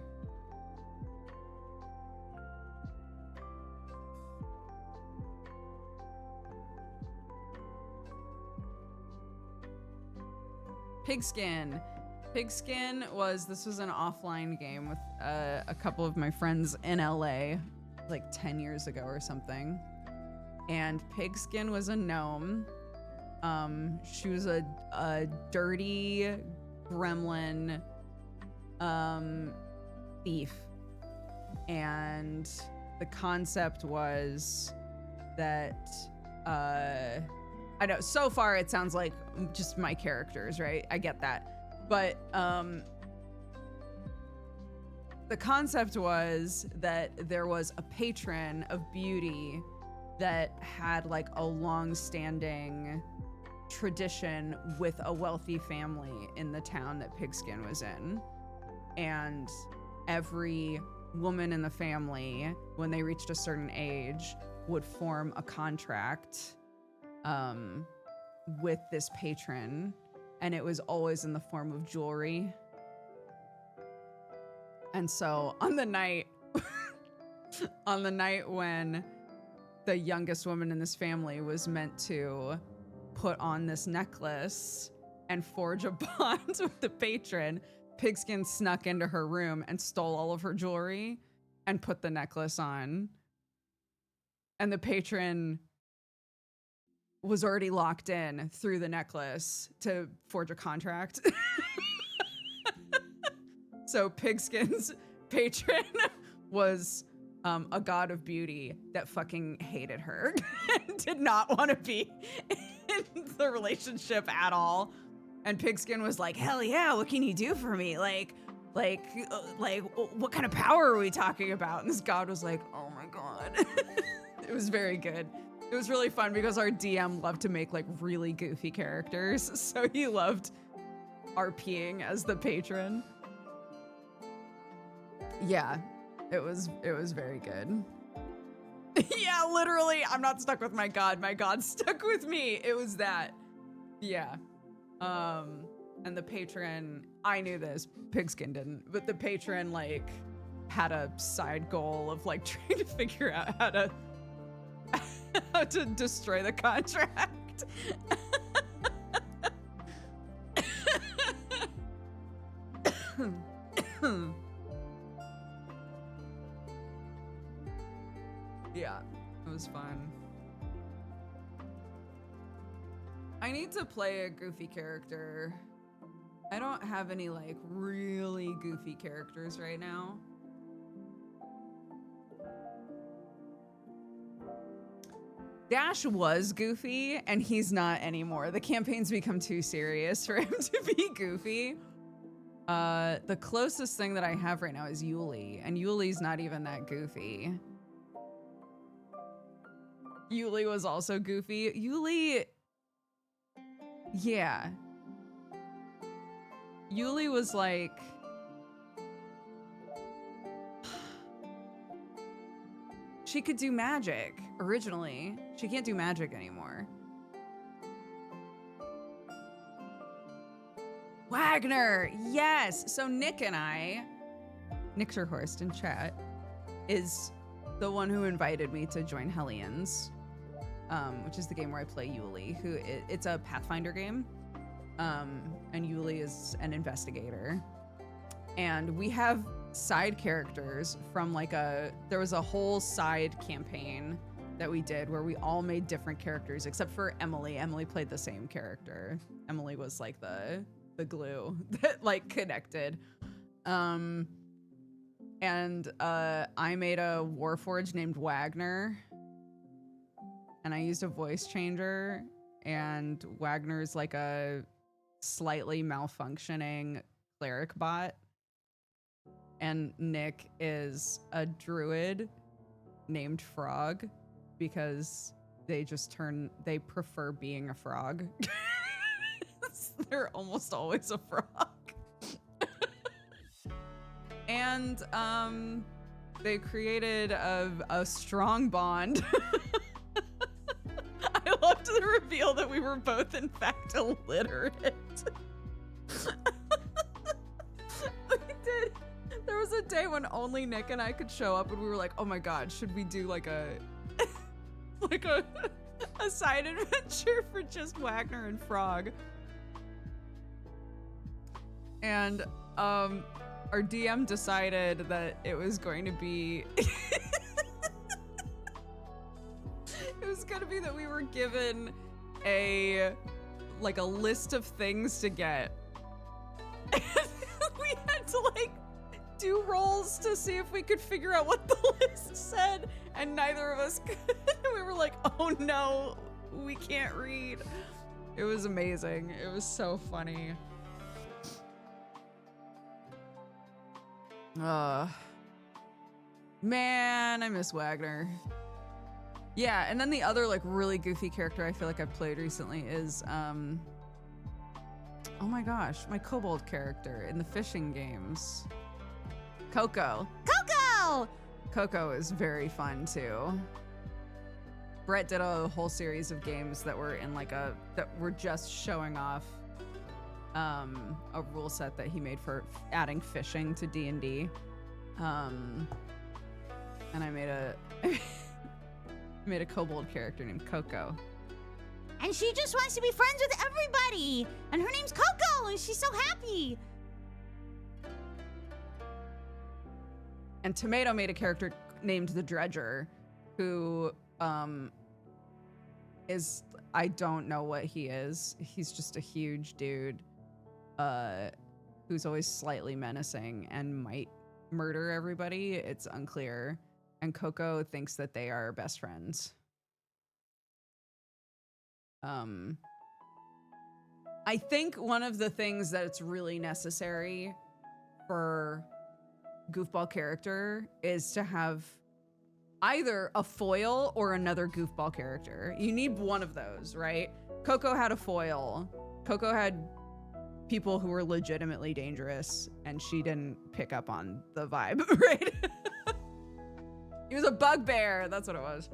Pigskin. Pigskin this was an offline game with a couple of my friends in LA like 10 years ago or something. And Pigskin was a gnome. She was a dirty gremlin thief. And the concept was that I know so far it sounds like just my characters, right? I get that. But the concept was that there was a patron of beauty that had like a long-standing tradition with a wealthy family in the town that Pigskin was in. And every woman in the family, when they reached a certain age, would form a contract with this patron, and it was always in the form of jewelry. And so on the night when the youngest woman in this family was meant to put on this necklace and forge a bond with the patron, Pigskin snuck into her room and stole all of her jewelry and put the necklace on. And the patron was already locked in through the necklace to forge a contract. So Pigskin's patron was a god of beauty that fucking hated her and did not want to be in the relationship at all. And Pigskin was like, hell yeah, what can you do for me? Like, what kind of power are we talking about? And this god was like, oh my God. It was very good. It was really fun because our DM loved to make like really goofy characters. So he loved RPing as the patron. Yeah, it was very good. Yeah, literally, I'm not stuck with my god. My god's stuck with me. It was that. Yeah. And the patron, I knew this, Pigskin didn't, but the patron like had a side goal of like trying to figure out how to destroy the contract. Yeah, it was fun. I need to play a goofy character. I don't have any like really goofy characters right now. Dash was goofy and he's not anymore. The campaign's become too serious for him to be goofy. The closest thing that I have right now is Yuli, and Yuli's not even that goofy. Yuli was also goofy. Yuli, yeah. Yuli was like, she could do magic originally. She can't do magic anymore. Wagner, yes. So Nick and I, Nick Terhorst in chat, is the one who invited me to join Hellions, which is the game where I play Yuli, it's a Pathfinder game. And Yuli is an investigator. And we have side characters from like there was a whole side campaign that we did where we all made different characters except for Emily. Emily played the same character. Emily was like the glue that like connected. And I made a Warforged named Wagner, and I used a voice changer, and Wagner's like a slightly malfunctioning cleric bot, and Nick is a druid named Frog because they prefer being a frog. They're almost always a frog. And they created a strong bond. I loved the reveal that we were both, in fact, illiterate. We did. There was a day when only Nick and I could show up, and we were like, "Oh my God, should we do like a a side adventure for just Wagner and Frog?" And our DM decided that it was going to be it was going to be that we were given a list of things to get. And we had to like do rolls to see if we could figure out what the list said, and neither of us could. We were like, "Oh no, we can't read." It was amazing. It was so funny. Man, I miss Wagner. Yeah, and then the other like really goofy character I feel like I've played recently is oh my gosh, my kobold character in the fishing games. Coco. Coco! Coco is very fun too. Brett did a whole series of games that were in that were just showing off a rule set that he made for adding fishing to D&D. And I made a made a kobold character named Coco. And she just wants to be friends with everybody. And her name's Coco, and she's so happy. And Tomato made a character named the Dredger, who is, I don't know what he is. He's just a huge dude who's always slightly menacing and might murder everybody. It's unclear. And Coco thinks that they are best friends. I think one of the things that it's really necessary for goofball character is to have either a foil or another goofball character. You need one of those, right? Coco had a foil. Coco had people who were legitimately dangerous, and she didn't pick up on the vibe, right? He was a bugbear, that's what it was.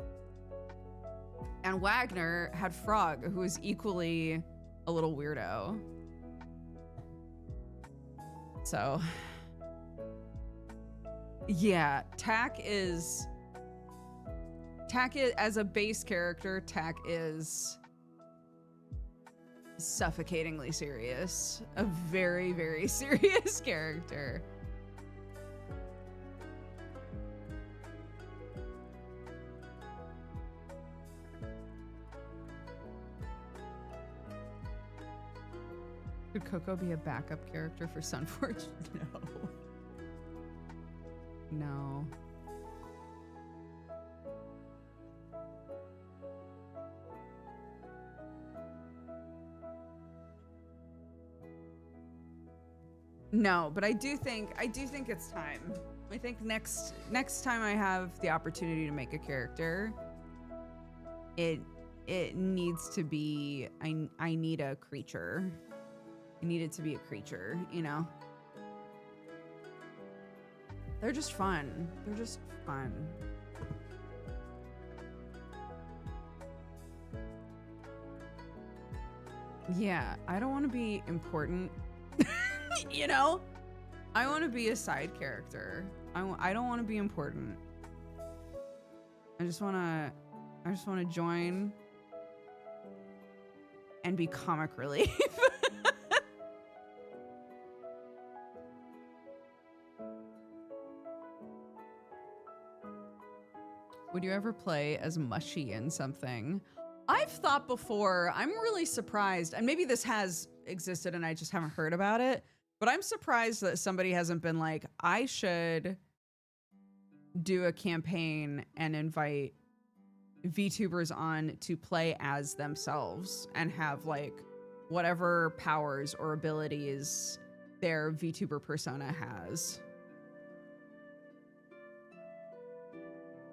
And Wagner had Frog, who was equally a little weirdo. So, yeah, Tack is, as a base character, Tack is suffocatingly serious. A very, very serious character. Could Coco be a backup character for Sunforge? No. No. No, but I do think it's time. I think next time I have the opportunity to make a character, it needs to be, I need a creature. I need it to be a creature, you know? They're just fun. They're just fun. Yeah, I don't want to be important. You know? I want to be a side character. I don't want to be important. I just want to join and be comic relief. Would you ever play as Mushy in something? I've thought before, I'm really surprised, and maybe this has existed and I just haven't heard about it, but I'm surprised that somebody hasn't been like, I should do a campaign and invite VTubers on to play as themselves and have like whatever powers or abilities their VTuber persona has.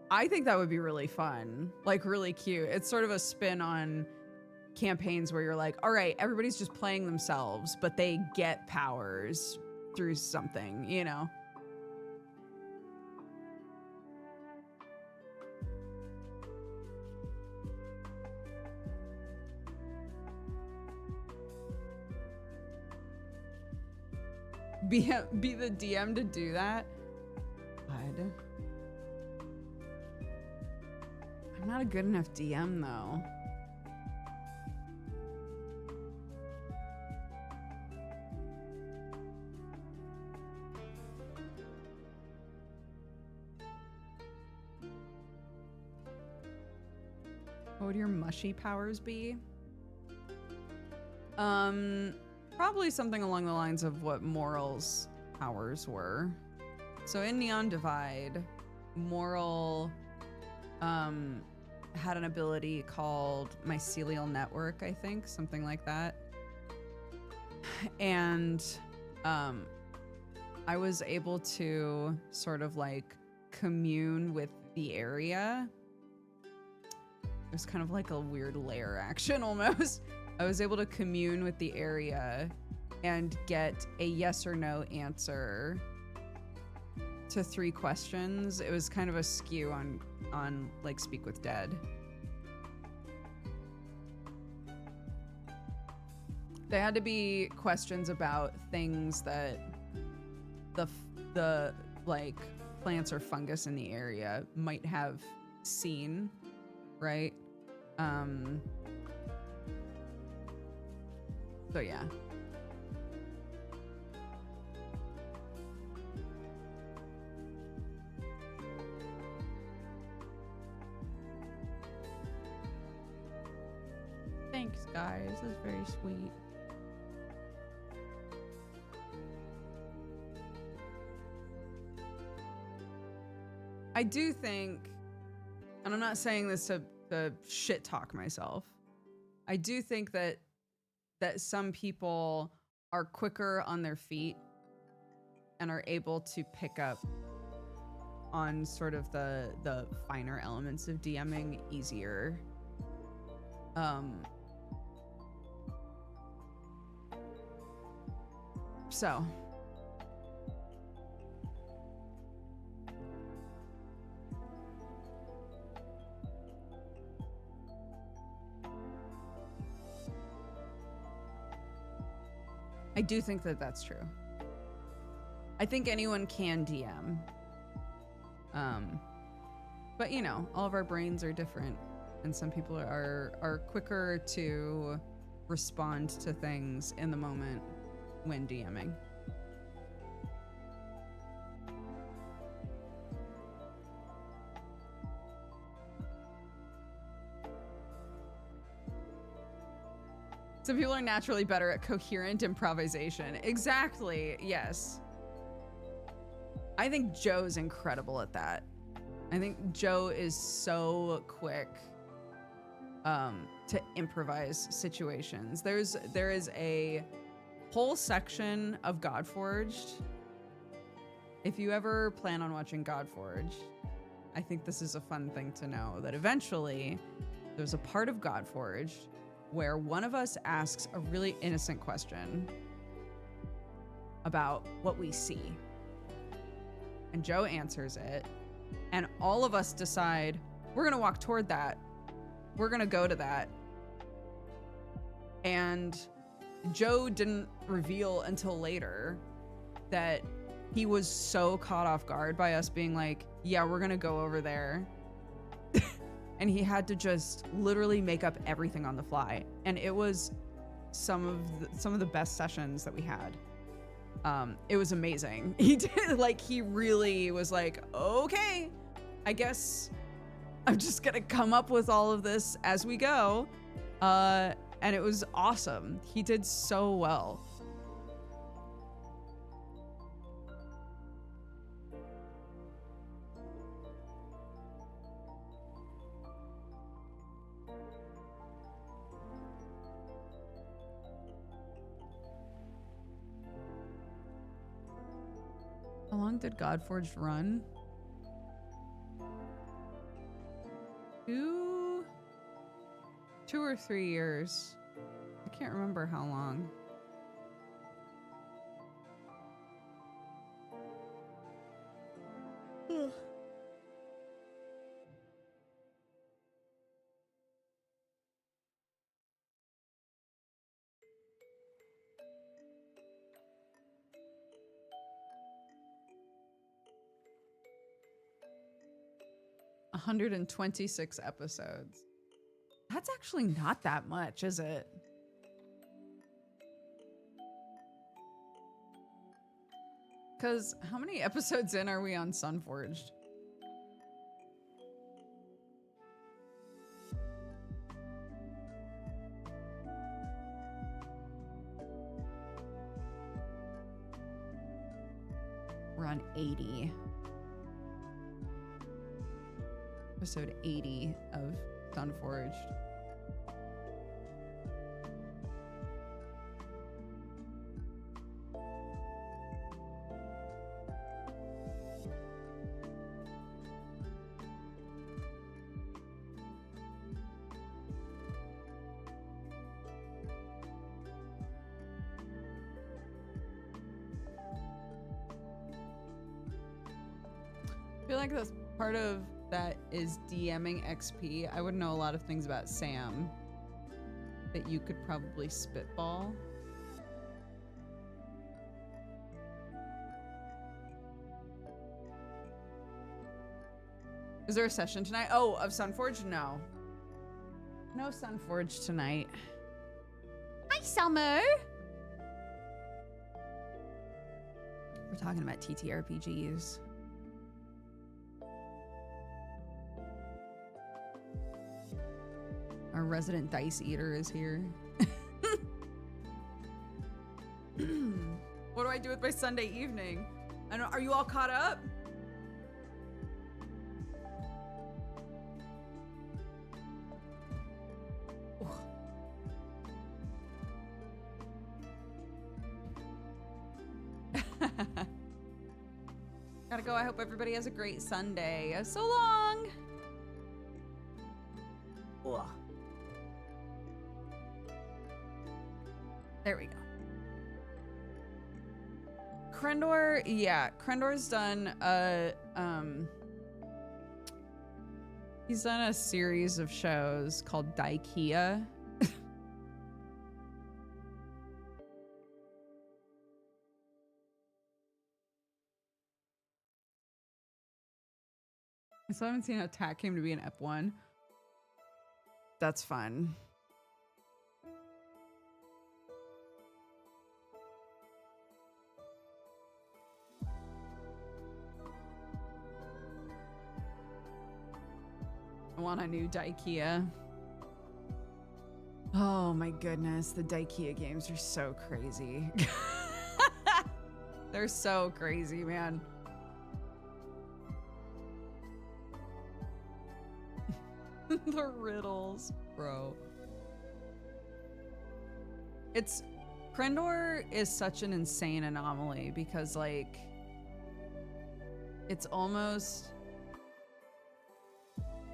I think that would be really fun, like really cute. It's sort of a spin on campaigns where you're like, all right, everybody's just playing themselves, but they get powers through something, you know? be the DM to do that. God. I'm not a good enough DM though. What would your mushy powers be? Probably something along the lines of what Moral's powers were. So in Neon Divide, Moral had an ability called Mycelial Network, I think, something like that. And I was able to sort of like commune with the area. It was kind of like a weird lair action almost. I was able to commune with the area and get a yes or no answer to 3 questions. It was kind of a skew on like Speak with Dead. They had to be questions about things that the like plants or fungus in the area might have seen, right? So yeah. Thanks, guys. That's very sweet. I do think, and I'm not saying this to shit talk myself, I do think that some people are quicker on their feet and are able to pick up on sort of the finer elements of DMing easier. So I do think that that's true. I think anyone can DM. But you know, all of our brains are different, and some people are quicker to respond to things in the moment when DMing. Some people are naturally better at coherent improvisation. Exactly, yes. I think Joe's incredible at that. I think Joe is so quick to improvise situations. There is a whole section of Godforged. If you ever plan on watching Godforged, I think this is a fun thing to know, that eventually there's a part of Godforged where one of us asks a really innocent question about what we see. And Joe answers it, and all of us decide we're gonna walk toward that. We're gonna go to that. And Joe didn't reveal until later that he was so caught off guard by us being like, yeah, we're gonna go over there. And he had to just literally make up everything on the fly. And it was some of the best sessions that we had. It was amazing. He did, like, he really was like, okay, I guess I'm just gonna come up with all of this as we go. And it was awesome. He did so well. How long did Godforged run? 2 or 3 years. I can't remember how long. 126 episodes. That's actually not that much, is it? Because how many episodes in are we on Sunforged? We're on 80. Episode 80 of Sunforged. I feel like that's part of that is DMing XP. I would know a lot of things about Sam that you could probably spitball. Is there a session tonight? Oh, of Sunforged? No. No Sunforged tonight. Hi, Summer. We're talking about TTRPGs. Our resident dice eater is here. What do I do with my Sunday evening? I don't, are you all caught up? Gotta go. I hope everybody has a great Sunday. So long. Ugh. There we go. Krendor, yeah, Krendor's done he's done a series of shows called Daikia. I still haven't seen how Attack came to be an Ep1. That's fun. I want a new Daikia. Oh my goodness, the Daikia games are so crazy. They're so crazy, man. The riddles, bro. It's Krendor is such an insane anomaly because like it's almost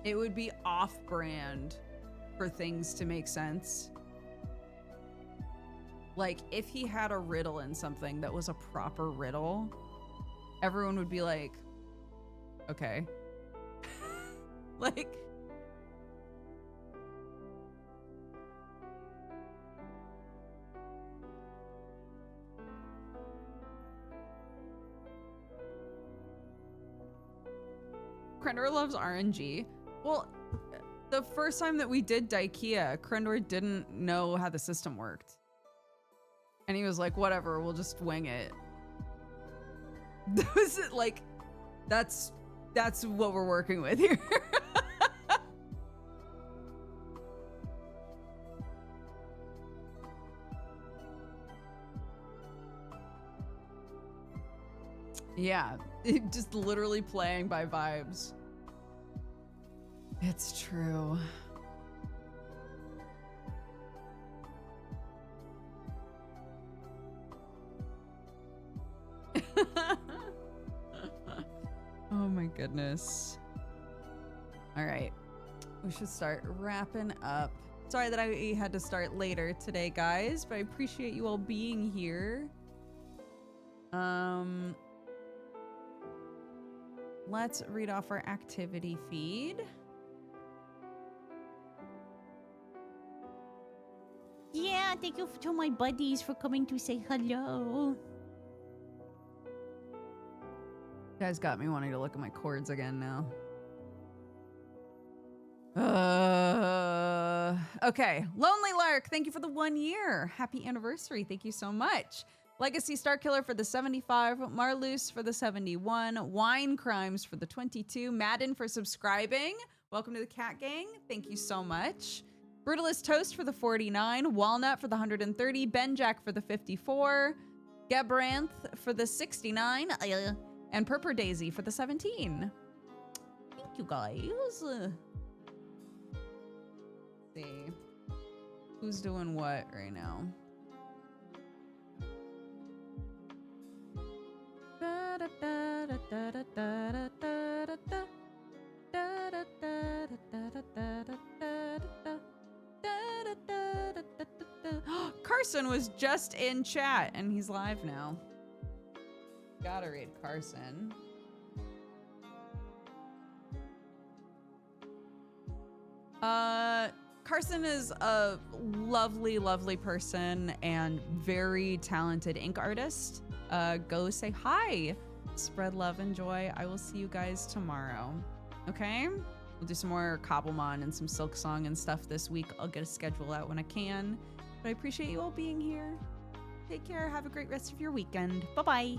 it would be off-brand for things to make sense. Like if he had a riddle in something that was a proper riddle, everyone would be like, okay. Like Krendor loves RNG. Well, the first time that we did Daikia, Krendor didn't know how the system worked. And he was like, whatever, we'll just wing it. Was it like, that's what we're working with here. Yeah, just literally playing by vibes. It's true. Oh my goodness. All right, we should start wrapping up. Sorry that I had to start later today, guys, but I appreciate you all being here. Let's read off our activity feed. Yeah, thank you to my buddies for coming to say hello. You guys got me wanting to look at my chords again now. Okay. Lonely Lark, thank you for the 1 year. Happy anniversary. Thank you so much. Legacy Starkiller for the 75. Marloose for the 71. Wine Crimes for the 22. Madden for subscribing. Welcome to the Cat Gang. Thank you so much. Brutalist Toast for the 49. Walnut for the 130. Benjack for the 54. Gebranth for the 69. And Purper Daisy for the 17. Thank you guys. See who's doing what right now. Carson was just in chat and he's live now. Gotta read Carson. Carson is a lovely, lovely person and very talented ink artist. Go say hi. Spread love and joy. I will see you guys tomorrow. Okay? We'll do some more Cobblemon and some Silk Song and stuff this week. I'll get a schedule out when I can. But I appreciate you all being here. Take care. Have a great rest of your weekend. Bye-bye.